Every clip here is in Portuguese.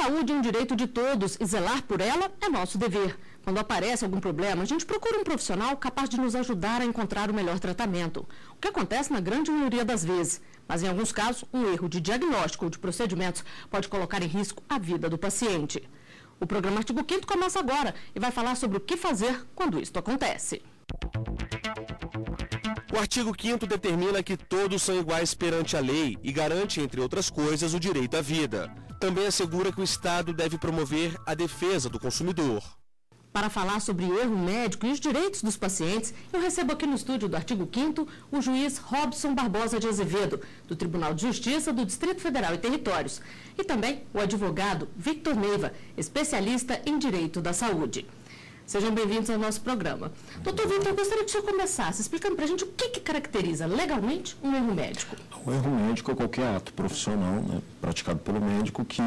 saúde é um direito de todos e zelar por ela é nosso dever. Quando aparece algum problema, a gente procura um profissional capaz de nos ajudar a encontrar o melhor tratamento. O que acontece na grande maioria das vezes. Mas, em alguns casos, um erro de diagnóstico ou de procedimentos pode colocar em risco a vida do paciente. O programa Artigo 5º começa agora e vai falar sobre o que fazer quando isto acontece. O artigo 5º determina que todos são iguais perante a lei e garante, entre outras coisas, o direito à vida. Também assegura que o Estado deve promover a defesa do consumidor. Para falar sobre o erro médico e os direitos dos pacientes, eu recebo aqui no estúdio do Artigo 5º o juiz Robson Barbosa de Azevedo, do Tribunal de Justiça do Distrito Federal e Territórios, e também o advogado Victor Neiva, especialista em Direito da Saúde. Sejam bem-vindos ao nosso programa. Doutor Victor, eu gostaria que o senhor começasse explicando para a gente o que caracteriza legalmente um erro médico. O erro médico é qualquer ato profissional, praticado pelo médico que,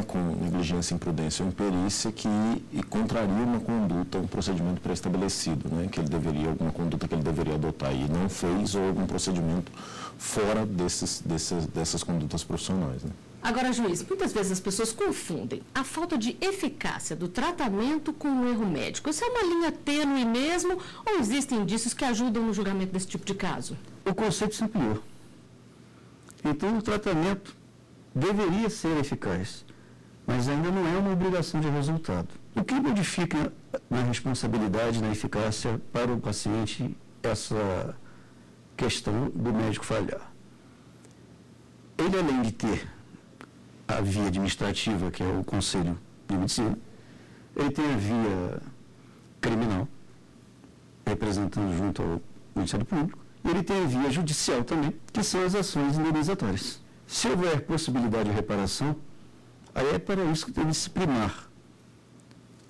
com negligência, imprudência ou imperícia, que contraria uma conduta, um procedimento pré-estabelecido, que ele deveria, alguma conduta que ele deveria adotar e não fez, ou algum procedimento fora dessas condutas profissionais. Agora, juiz, muitas vezes as pessoas confundem a falta de eficácia do tratamento com o erro médico. Isso é uma linha tênue mesmo ou existem indícios que ajudam no julgamento desse tipo de caso? O conceito se ampliou. Então, o tratamento deveria ser eficaz, mas ainda não é uma obrigação de resultado. O que modifica na responsabilidade, na eficácia para o paciente essa questão do médico falhar? Ele, além de ter a via administrativa, que é o Conselho de Medicina, ele tem a via criminal, representando junto ao Ministério Público, e ele tem a via judicial também, que são as ações indenizatórias. Se houver possibilidade de reparação, aí é para isso que deve se primar.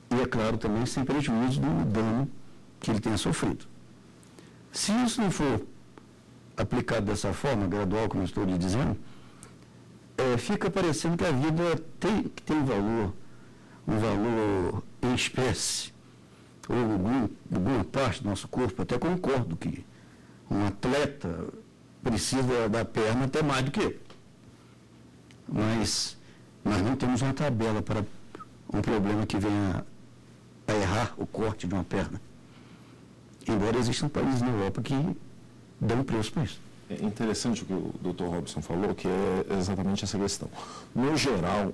E, é claro, também sem prejuízo do dano que ele tenha sofrido. Se isso não for aplicado dessa forma, gradual, como eu estou lhe dizendo, fica parecendo que a vida tem um valor em espécie, ou alguma parte do nosso corpo. Até concordo que um atleta precisa da perna até mais do que eu. Mas nós não temos uma tabela para um problema que venha a errar o corte de uma perna. Embora existam países na Europa que dão preço para isso. É interessante o que o Dr. Robson falou, que é exatamente essa questão. No geral,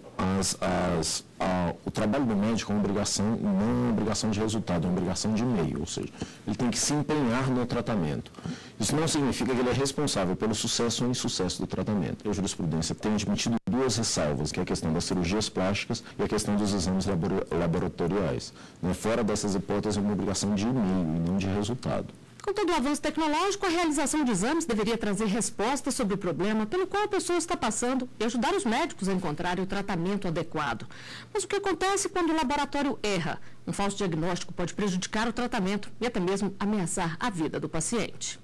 o trabalho do médico é uma obrigação, não é uma obrigação de resultado, é uma obrigação de meio, ou seja, ele tem que se empenhar no tratamento. Isso não significa que ele é responsável pelo sucesso ou insucesso do tratamento. A jurisprudência tem admitido duas ressalvas, que é a questão das cirurgias plásticas e a questão dos exames laboratoriais. Fora dessas hipóteses, é uma obrigação de meio e não de resultado. Com todo o avanço tecnológico, a realização de exames deveria trazer respostas sobre o problema pelo qual a pessoa está passando e ajudar os médicos a encontrarem o tratamento adequado. Mas o que acontece quando o laboratório erra? Um falso diagnóstico pode prejudicar o tratamento e até mesmo ameaçar a vida do paciente.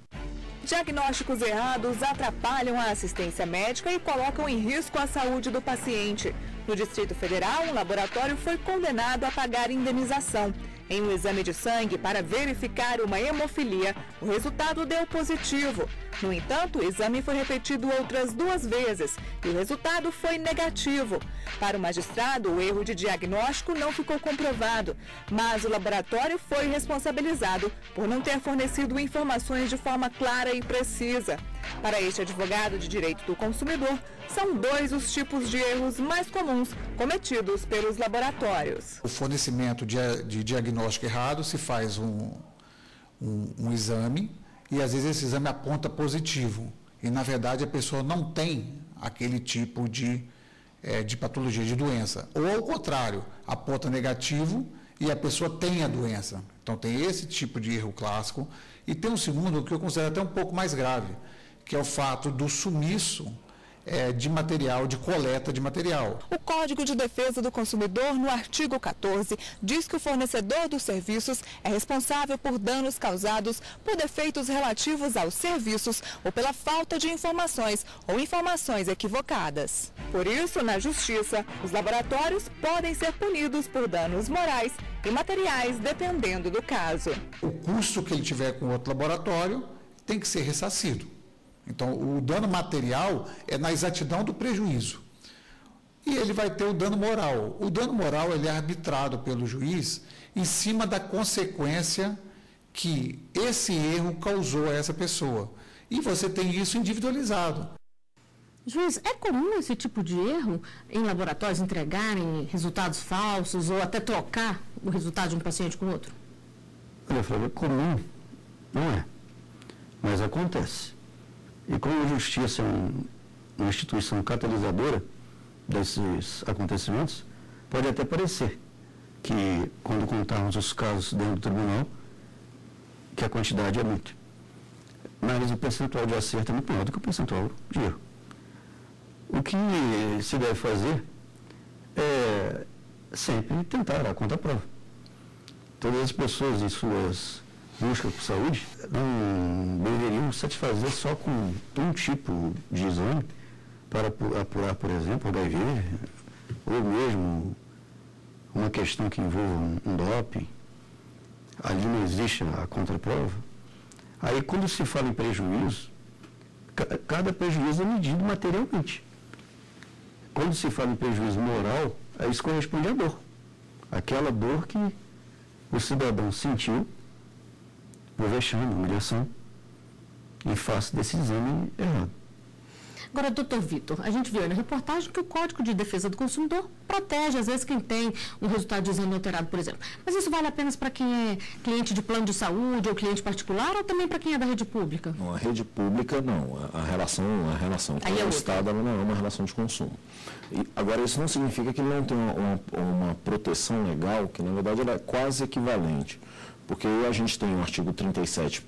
Diagnósticos errados atrapalham a assistência médica e colocam em risco a saúde do paciente. No Distrito Federal, um laboratório foi condenado a pagar indenização. Em um exame de sangue para verificar uma hemofilia, o resultado deu positivo. No entanto, o exame foi repetido outras 2 vezes e o resultado foi negativo. Para o magistrado, o erro de diagnóstico não ficou comprovado, mas o laboratório foi responsabilizado por não ter fornecido informações de forma clara e precisa. Para este advogado de direito do consumidor, são 2 os tipos de erros mais comuns cometidos pelos laboratórios. O fornecimento de diagnóstico errado, se faz um exame e às vezes esse exame aponta positivo e na verdade a pessoa não tem aquele tipo de patologia, de doença. Ou ao contrário, aponta negativo e a pessoa tem a doença. Então tem esse tipo de erro clássico e tem um segundo que eu considero até um pouco mais grave, que é o fato do sumiço de material, de coleta de material. O Código de Defesa do Consumidor, no artigo 14, diz que o fornecedor dos serviços é responsável por danos causados por defeitos relativos aos serviços ou pela falta de informações ou informações equivocadas. Por isso, na Justiça, os laboratórios podem ser punidos por danos morais e materiais, dependendo do caso. O custo que ele tiver com outro laboratório tem que ser ressarcido. Então, o dano material é na exatidão do prejuízo. e ele vai ter o dano moral. O dano moral ele é arbitrado pelo juiz em cima da consequência que esse erro causou a essa pessoa. E você tem isso individualizado. Juiz, é comum esse tipo de erro em laboratórios entregarem resultados falsos ou até trocar o resultado de um paciente com outro? Olha, Flávia, comum não é, mas acontece. E como a justiça é uma instituição catalisadora desses acontecimentos, pode até parecer que, quando contarmos os casos dentro do tribunal, que a quantidade é muito. Mas o percentual de acerto é muito maior do que o percentual de erro. O que se deve fazer é sempre tentar a contraprova. Todas as pessoas em suas buscas por saúde não deveriam satisfazer só com um tipo de exame para apurar, por exemplo, HIV, ou mesmo uma questão que envolva um doping. Ali não existe a contraprova. Aí, quando se fala em prejuízo, cada prejuízo é medido materialmente. Quando se fala em prejuízo moral, isso corresponde à dor. Aquela dor que o cidadão sentiu por vexame, humilhação, em face desse exame errado. Agora, doutor Vitor, a gente viu na reportagem que o Código de Defesa do Consumidor protege, às vezes, quem tem um resultado de exame alterado, por exemplo. Mas isso vale apenas para quem é cliente de plano de saúde ou cliente particular ou também para quem é da rede pública? Não, a rede pública não. A relação com o Estado não é uma relação de consumo. E, agora, isso não significa que ele não tem uma proteção legal, que na verdade ela é quase equivalente. Porque a gente tem o artigo 37,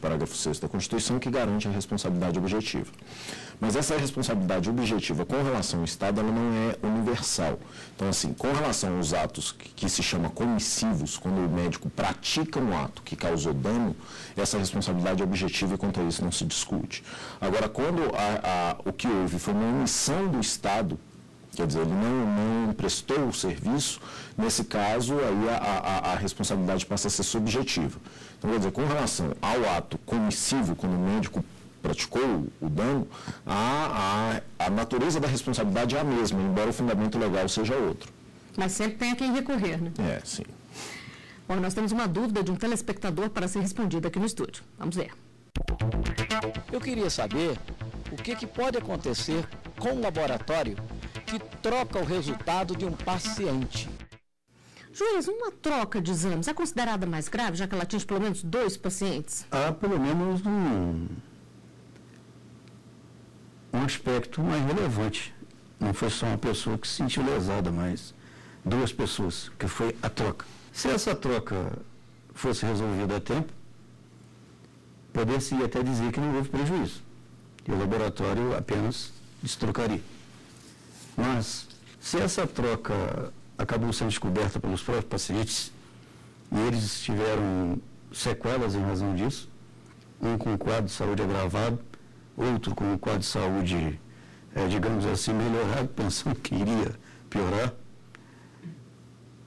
parágrafo 6º da Constituição, que garante a responsabilidade objetiva. Mas essa responsabilidade objetiva com relação ao Estado, ela não é universal. Então, assim, com relação aos atos que se chama comissivos, quando o médico pratica um ato que causou dano, essa responsabilidade é objetiva e quanto a isso não se discute. Agora, quando o que houve foi uma omissão do Estado, quer dizer, ele não prestou o serviço, nesse caso, aí a responsabilidade passa a ser subjetiva. Então, quer dizer, com relação ao ato comissivo, quando o médico praticou o dano, a natureza da responsabilidade é a mesma, embora o fundamento legal seja outro. Mas sempre tem a quem recorrer, né? É, sim. Bom, nós temos uma dúvida de um telespectador para ser respondida aqui no estúdio. Vamos ver. Eu queria saber o que pode acontecer com o laboratório que troca o resultado de um paciente. Juiz, uma troca de exames é considerada mais grave, já que ela atinge pelo menos 2 pacientes? Há pelo menos um aspecto mais relevante. Não foi só uma pessoa que se sentiu lesada, mas 2 pessoas, que foi a troca. Se essa troca fosse resolvida a tempo, poderia até dizer que não houve prejuízo. E o laboratório apenas destrocaria. Mas, se essa troca acabou sendo descoberta pelos próprios pacientes, e eles tiveram sequelas em razão disso, um com quadro de saúde agravado, outro com um quadro de saúde, digamos assim, melhorado, pensando que iria piorar,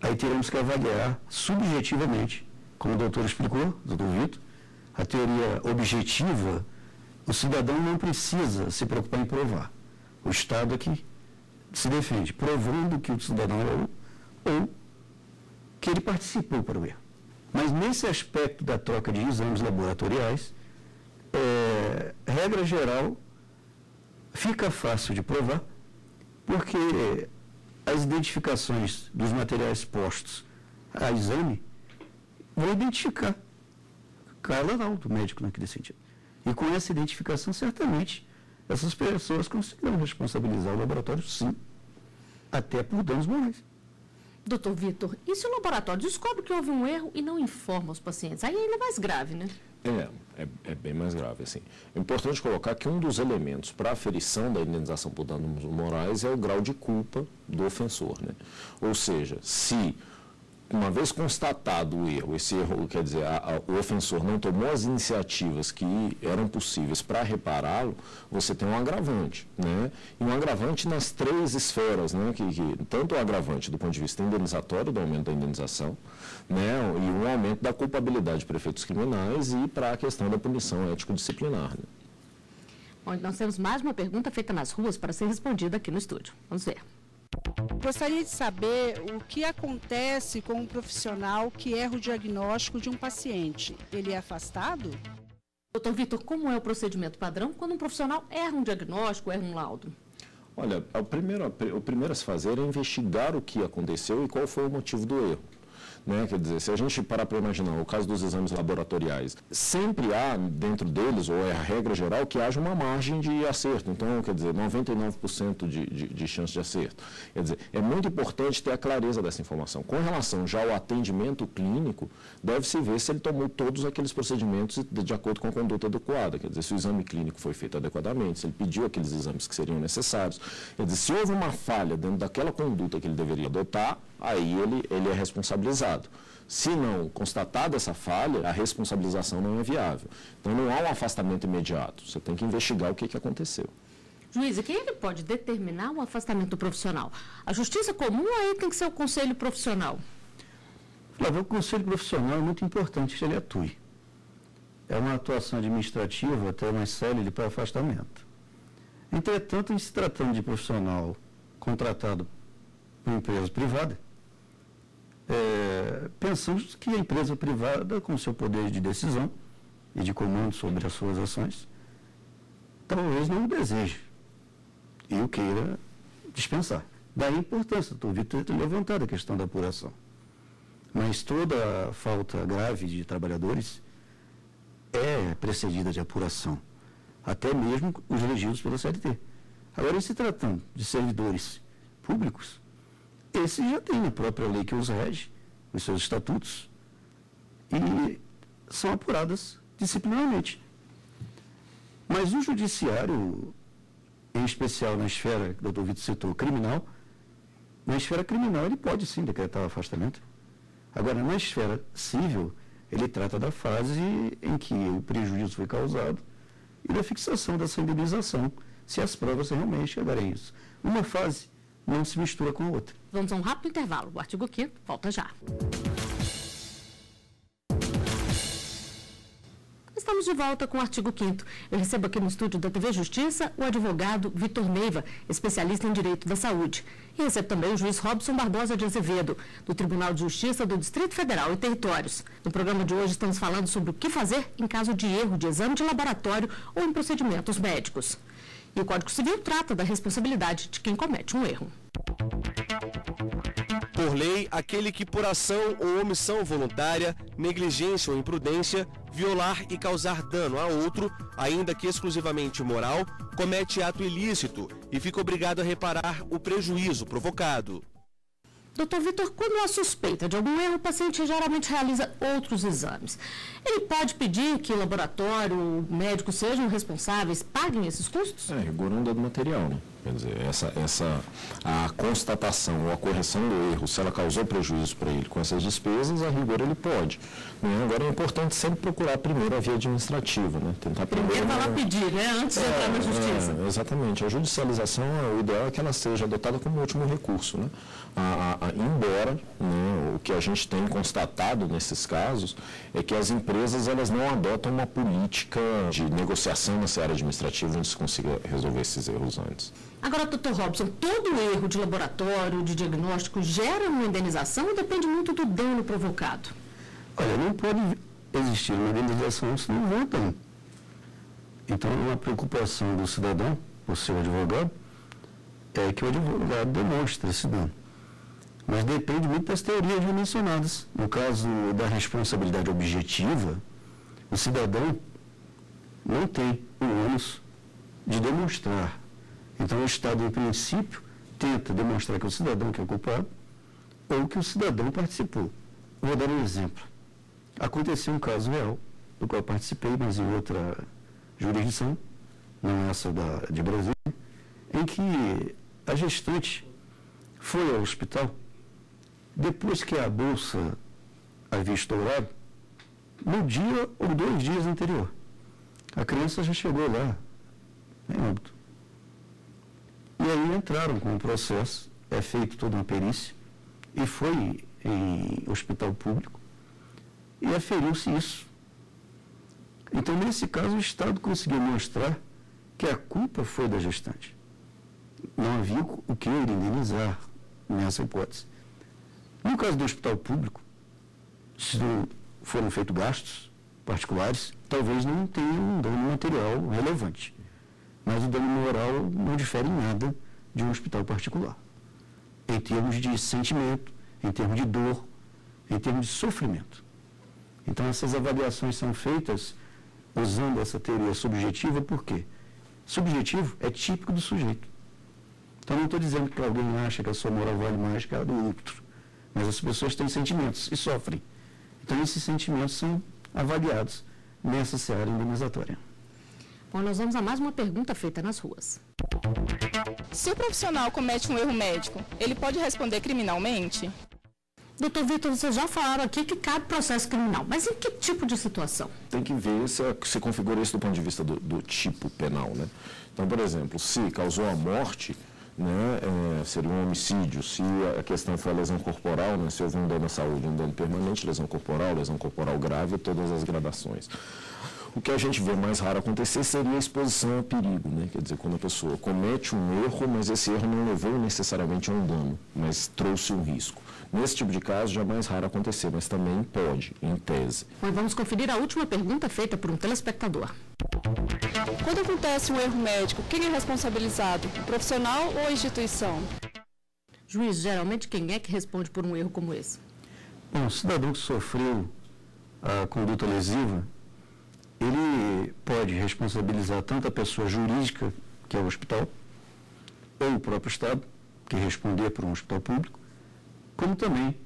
aí teremos que avaliar subjetivamente, como o doutor explicou, doutor Vitor, a teoria objetiva, o cidadão não precisa se preocupar em provar. O Estado aqui se defende, provando que o cidadão errou ou que ele participou para o erro. Mas nesse aspecto da troca de exames laboratoriais, regra geral, fica fácil de provar, porque as identificações dos materiais postos a exame vão identificar Carla Naldo, médico naquele sentido. E com essa identificação, certamente, essas pessoas conseguirão responsabilizar o laboratório, sim, até por danos morais. Doutor Vitor, e se o laboratório descobre que houve um erro e não informa os pacientes? Aí ainda é mais grave, né? É bem mais grave, assim. É importante colocar que um dos elementos para a aferição da indenização por danos morais é o grau de culpa do ofensor, né? Ou seja, se uma vez constatado o erro, esse erro, quer dizer, o ofensor não tomou as iniciativas que eram possíveis para repará-lo, você tem um agravante, né? E um agravante nas 3 esferas, né? Que tanto o agravante do ponto de vista indenizatório, do aumento da indenização, né? E um aumento da culpabilidade para efeitos criminais e para a questão da punição ético-disciplinar, né? Bom, nós temos mais uma pergunta feita nas ruas para ser respondida aqui no estúdio. Vamos ver. Gostaria de saber o que acontece com um profissional que erra o diagnóstico de um paciente. Ele é afastado? Doutor Vitor, como é o procedimento padrão quando um profissional erra um diagnóstico, erra um laudo? Olha, o primeiro a se fazer é investigar o que aconteceu e qual foi o motivo do erro. Quer dizer, se a gente parar para imaginar o caso dos exames laboratoriais, sempre há dentro deles, ou é a regra geral, que haja uma margem de acerto. Então, quer dizer, 99% de chance de acerto. Quer dizer, é muito importante ter a clareza dessa informação. Com relação já ao atendimento clínico, deve-se ver se ele tomou todos aqueles procedimentos de acordo com a conduta adequada. Quer dizer, se o exame clínico foi feito adequadamente, se ele pediu aqueles exames que seriam necessários. Quer dizer, se houve uma falha dentro daquela conduta que ele deveria adotar, aí ele é responsabilizado. Se não constatada essa falha, a responsabilização não é viável. Então, não há um afastamento imediato. Você tem que investigar o que aconteceu. Juiz, e quem ele pode determinar o afastamento profissional? A justiça comum ou aí tem que ser o conselho profissional? Flávio, o conselho profissional é muito importante que ele atue. É uma atuação administrativa até mais célere para afastamento. Entretanto, em se tratando de profissional contratado por empresa privada, pensamos que a empresa privada, com seu poder de decisão e de comando sobre as suas ações, talvez não o deseje e o queira dispensar. Daí a importância, doutor Vitor, ter levantado a questão da apuração. Mas toda falta grave de trabalhadores é precedida de apuração, até mesmo os elegidos pela CLT. Agora, em se tratando de servidores públicos, esses já têm a própria lei que os rege, os seus estatutos, e são apuradas disciplinarmente. Mas o judiciário, em especial na esfera, que o doutor Vitor citou, criminal, na esfera criminal ele pode sim decretar o afastamento. Agora, na esfera civil, ele trata da fase em que o prejuízo foi causado e da fixação dessa indenização, se as provas realmente chegarem a isso. Uma fase não se mistura com a outra. Vamos a um rápido intervalo. O artigo 5º volta já. Estamos de volta com o artigo 5º. Eu recebo aqui no estúdio da TV Justiça o advogado Vitor Neiva, especialista em Direito da Saúde. E recebo também o juiz Robson Barbosa de Azevedo, do Tribunal de Justiça do Distrito Federal e Territórios. No programa de hoje estamos falando sobre o que fazer em caso de erro de exame de laboratório ou em procedimentos médicos. E o Código Civil trata da responsabilidade de quem comete um erro. Por lei, aquele que por ação ou omissão voluntária, negligência ou imprudência, violar e causar dano a outro, ainda que exclusivamente moral, comete ato ilícito e fica obrigado a reparar o prejuízo provocado. Doutor Vitor, quando há suspeita de algum erro, o paciente geralmente realiza outros exames. Ele pode pedir que o laboratório, o médico sejam responsáveis, paguem esses custos? Rigor não dá do material, né? Quer dizer, a constatação ou a correção do erro, se ela causou prejuízo para ele com essas despesas, a rigor ele pode. Agora é importante sempre procurar primeiro a via administrativa, né? Tentar primeiro vai lá pedir, né? Antes de entrar na justiça. Exatamente. A judicialização, o ideal é que ela seja adotada como último recurso, né? Embora, né, o que a gente tem constatado nesses casos é que as empresas elas não adotam uma política de negociação nessa área administrativa onde se consiga resolver esses erros antes. Agora, doutor Robson, todo erro de laboratório, de diagnóstico, gera uma indenização ou depende muito do dano provocado? Olha, não pode existir uma indenização se não houver dano. Então, uma preocupação do cidadão, por seu advogado, é que o advogado demonstre esse dano. Mas depende muito das teorias já mencionadas. No caso da responsabilidade objetiva, o cidadão não tem o ônus de demonstrar. Então, o Estado, em princípio, tenta demonstrar que é o cidadão que é o culpado ou que o cidadão participou. Vou dar um exemplo. Aconteceu um caso real, do qual participei, mas em outra jurisdição, não essa de Brasília, em que a gestante foi ao hospital depois que a bolsa havia estourado, no dia ou 2 dias anterior. A criança já chegou lá, em óbito. E aí entraram com o processo, é feito toda uma perícia, e foi em hospital público, e aferiu-se isso. Então, nesse caso, o Estado conseguiu mostrar que a culpa foi da gestante. Não havia o que ele indenizar, nessa hipótese. No caso do hospital público, se não foram feitos gastos particulares, talvez não tenha um dano material relevante. Mas o dano moral não difere em nada de um hospital particular, em termos de sentimento, em termos de dor, em termos de sofrimento. Então, essas avaliações são feitas usando essa teoria subjetiva, por quê? Subjetivo é típico do sujeito. Então, não estou dizendo que alguém acha que a sua moral vale mais que a do outro, mas as pessoas têm sentimentos e sofrem. Então, esses sentimentos são avaliados nessa seara indenizatória. Bom, nós vamos a mais uma pergunta feita nas ruas. Se o profissional comete um erro médico, ele pode responder criminalmente? Doutor Vitor, vocês já falaram aqui que cabe processo criminal, mas em que tipo de situação? Tem que ver se configura isso do ponto de vista do tipo penal, né? Então, por exemplo, se causou a morte, né, seria um homicídio. Se a questão foi a lesão corporal, né, se houve um dano à saúde, um dano permanente, lesão corporal grave, todas as gradações. O que a gente vê mais raro acontecer seria a exposição a perigo, né? Quer dizer, quando a pessoa comete um erro, mas esse erro não levou necessariamente a um dano, mas trouxe um risco. Nesse tipo de caso, já é mais raro acontecer, mas também pode, em tese. Bom, vamos conferir a última pergunta feita por um telespectador. Quando acontece um erro médico, quem é responsabilizado? O profissional ou a instituição? Juiz, geralmente quem é que responde por um erro como esse? Bom, o cidadão que sofreu a conduta lesiva, ele pode responsabilizar tanto a pessoa jurídica, que é o hospital, ou o próprio Estado, que responder por um hospital público, como também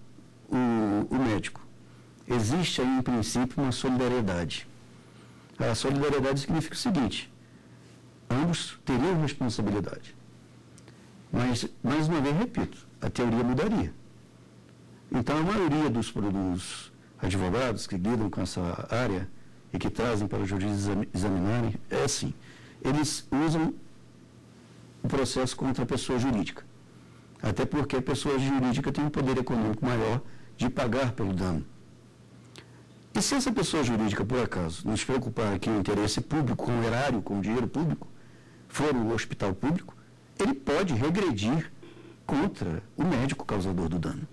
o médico. Existe aí, em princípio, uma solidariedade. A solidariedade significa o seguinte: ambos teriam responsabilidade. Mas, mais uma vez, repito, a teoria mudaria. Então, a maioria dos advogados que lidam com essa área e que trazem para os juízes examinarem, é assim: eles usam o processo contra a pessoa jurídica. Até porque a pessoa jurídica tem um poder econômico maior de pagar pelo dano. E se essa pessoa jurídica, por acaso, nos preocupar aqui o interesse público, com o erário, com o dinheiro público, for o hospital público, ele pode regredir contra o médico causador do dano.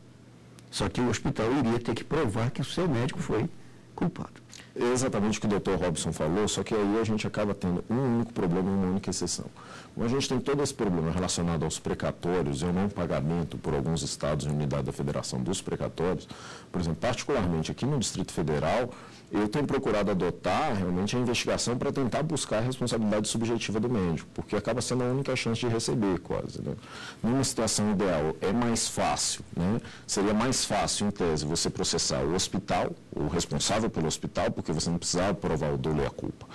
Só que o hospital iria ter que provar que o seu médico foi culpado. É exatamente o que o Dr. Robson falou, só que aí a gente acaba tendo um único problema e uma única exceção. Como a gente tem todo esse problema relacionado aos precatórios e ao não pagamento por alguns estados em unidade da federação dos precatórios, por exemplo, particularmente aqui no Distrito Federal, eu tenho procurado adotar realmente a investigação para tentar buscar a responsabilidade subjetiva do médico, porque acaba sendo a única chance de receber quase, né? Numa situação ideal, é mais fácil, né? Seria mais fácil, em tese, você processar o hospital, o responsável pelo hospital, porque você não precisava provar o dolo e a culpa.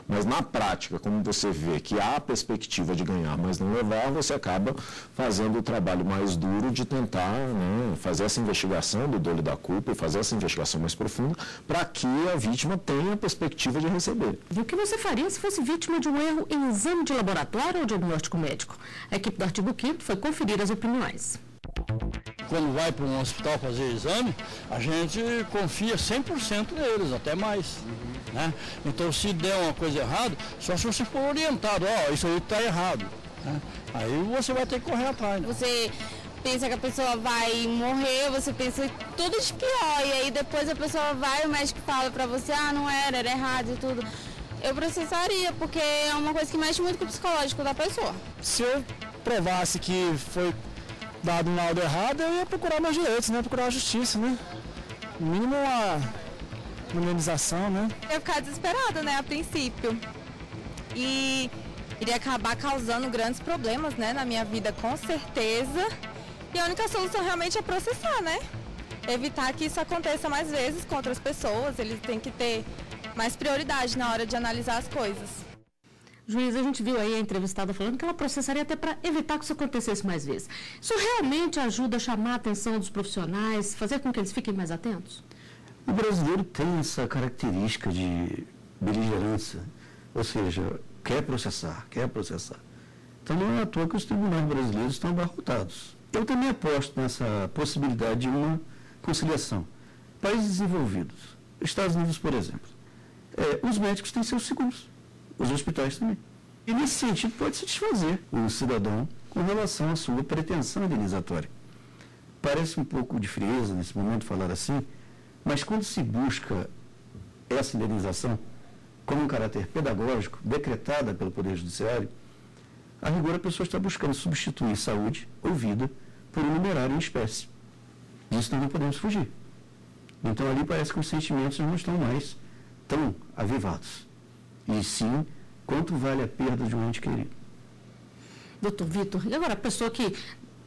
Mas na prática, como você vê que há a perspectiva de ganhar, mas não levar, você acaba fazendo o trabalho mais duro de tentar, né, fazer essa investigação do dolo e da culpa e fazer essa investigação mais profunda para que a vítima tenha a perspectiva de receber. E o que você faria se fosse vítima de um erro em exame de laboratório ou diagnóstico médico? A equipe do artigo 5º foi conferir as opiniões. Quando vai para um hospital fazer exame, a gente confia 100% neles, até mais. Né? Então, se der uma coisa errada, só se você for orientado, isso aí está errado. Né? Aí você vai ter que correr atrás. Né? Você pensa que a pessoa vai morrer, você pensa tudo de pior, e aí depois a pessoa vai, o médico fala para você, não era errado e tudo. Eu processaria, porque é uma coisa que mexe muito com o psicológico da pessoa. Se eu provasse que foi dado um laudo errado, eu ia procurar meus direitos, né? Procurar a justiça, né? No mínimo uma indenização, né? Eu ia ficar desesperada, né, a princípio. E iria acabar causando grandes problemas, né, na minha vida, com certeza. E a única solução realmente é processar, né? Evitar que isso aconteça mais vezes com outras pessoas. Eles têm que ter mais prioridade na hora de analisar as coisas. Juiz, a gente viu aí a entrevistada falando que ela processaria até para evitar que isso acontecesse mais vezes. Isso realmente ajuda a chamar a atenção dos profissionais, fazer com que eles fiquem mais atentos? O brasileiro tem essa característica de beligerância, ou seja, quer processar. Então não é à toa que os tribunais brasileiros estão abarrotados. Eu também aposto nessa possibilidade de uma conciliação. Países desenvolvidos, Estados Unidos, por exemplo, os médicos têm seus seguros. Os hospitais também. E, nesse sentido, pode satisfazer o cidadão com relação à sua pretensão indenizatória. parece um pouco de frieza nesse momento falar assim, mas quando se busca essa indenização como um caráter pedagógico, decretada pelo Poder Judiciário, a rigor a pessoa está buscando substituir saúde ou vida por um numerário em espécie. Disso nós não podemos fugir. Então ali parece que os sentimentos não estão mais tão avivados. E sim, quanto vale a perda de um ente querido. Doutor Vitor, e agora a pessoa que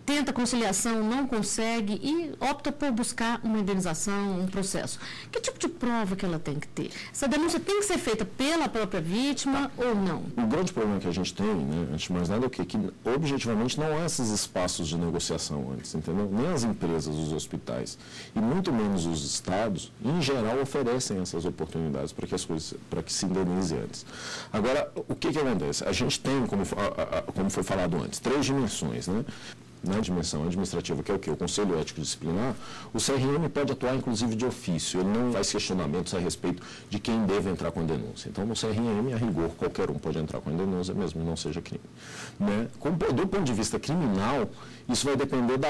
tenta conciliação, não consegue e opta por buscar uma indenização, um processo. Que tipo de prova que ela tem que ter? Essa denúncia tem que ser feita pela própria vítima ou não? O grande problema que a gente tem, né, antes de mais nada, é o quê? Que objetivamente não há esses espaços de negociação antes, entendeu? Nem as empresas, os hospitais e muito menos os estados, em geral, oferecem essas oportunidades para que as coisas, para que se indenize antes. Agora, o que acontece? A gente tem, como foi falado antes, 3 dimensões, né? Na dimensão administrativa, que é o quê? O Conselho Ético Disciplinar, o CRM pode atuar, inclusive, de ofício. Ele não faz questionamentos a respeito de quem deve entrar com a denúncia. Então, no CRM, a rigor, qualquer um pode entrar com a denúncia, mesmo que não seja crime. Né? Do ponto de vista criminal, isso vai depender,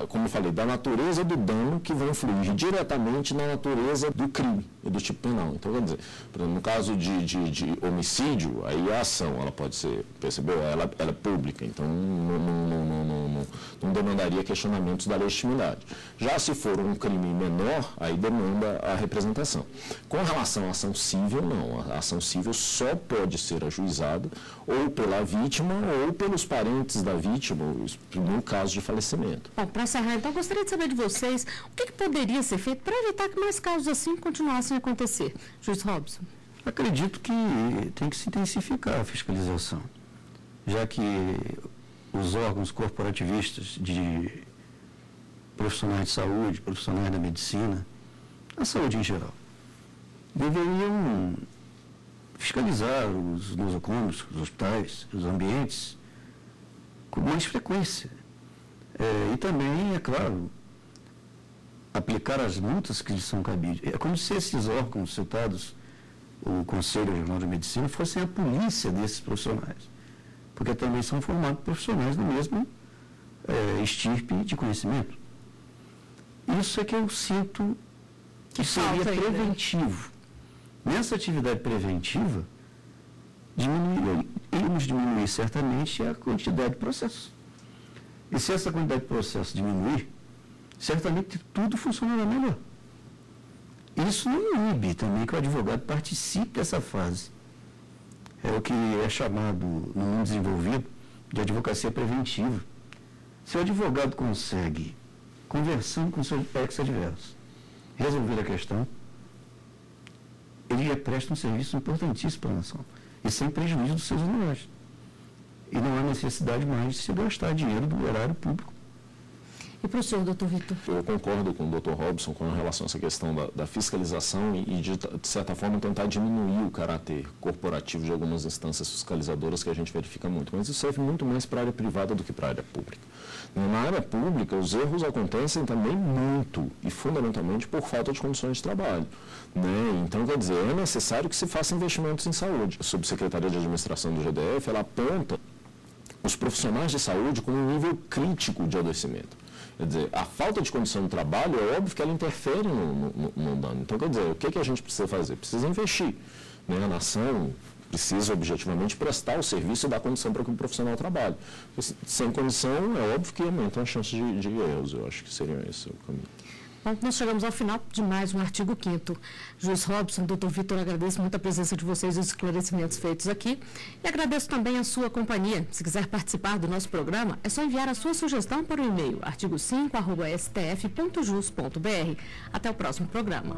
como eu falei, da natureza do dano que vai influir diretamente na natureza do crime e do tipo penal. Então, quer dizer, por exemplo, no caso de homicídio, aí a ação, ela pode ser, percebeu? Ela é pública, então não demandaria questionamentos da legitimidade. Já se for um crime menor, aí demanda a representação. Com relação à ação civil, não. A ação civil só pode ser ajuizada ou pela vítima ou pelos parentes da vítima, no caso de falecimento. Bom, para encerrar, então, gostaria de saber de vocês o que poderia ser feito para evitar que mais casos assim continuassem a acontecer. Juiz Robson. Acredito que tem que se intensificar a fiscalização, já que os órgãos corporativistas de profissionais de saúde, profissionais da medicina, a saúde em geral, deveriam fiscalizar os nosocomios, os hospitais, os ambientes, com mais frequência. E também, é claro, aplicar as multas que lhes são cabidas. É como se esses órgãos citados, o Conselho Regional de Medicina, fossem a polícia desses profissionais, porque também são formados profissionais do mesmo estirpe de conhecimento. Isso é que eu sinto que seria preventivo. Nessa atividade preventiva, iremos diminuir certamente a quantidade de processos. E se essa quantidade de processos diminuir, certamente tudo funcionará melhor. Isso não inibe também que o advogado participe dessa fase. É o que é chamado, no mundo desenvolvido, de advocacia preventiva. Se o advogado consegue, conversando com seus ex-adversos, resolver a questão, ele presta um serviço importantíssimo para a nação, e sem prejuízo dos seus honorários. E não há necessidade mais de se gastar dinheiro do erário público. E para o senhor, doutor Vitor? Eu concordo com o doutor Robson com relação a essa questão da fiscalização e de certa forma, tentar diminuir o caráter corporativo de algumas instâncias fiscalizadoras que a gente verifica muito. Mas isso serve muito mais para a área privada do que para a área pública. Na área pública, os erros acontecem também muito e fundamentalmente por falta de condições de trabalho. Né? Então, quer dizer, é necessário que se faça investimentos em saúde. A Subsecretaria de Administração do GDF, ela aponta os profissionais de saúde como um nível crítico de adoecimento. Quer dizer, a falta de condição de trabalho, é óbvio que ela interfere no dano. Então, quer dizer, o que a gente precisa fazer? Precisa investir. Né? A nação precisa, objetivamente, prestar o serviço e dar condição para que o profissional trabalhe. Sem condição, é óbvio que aumenta a chance de erros. Eu acho que seria esse o caminho. Bom, nós chegamos ao final de mais um artigo 5º. Juiz Robson, doutor Vitor, agradeço muito a presença de vocês e os esclarecimentos feitos aqui. E agradeço também a sua companhia. Se quiser participar do nosso programa, é só enviar a sua sugestão para o e-mail artigo5@stf.jus.br. Até o próximo programa.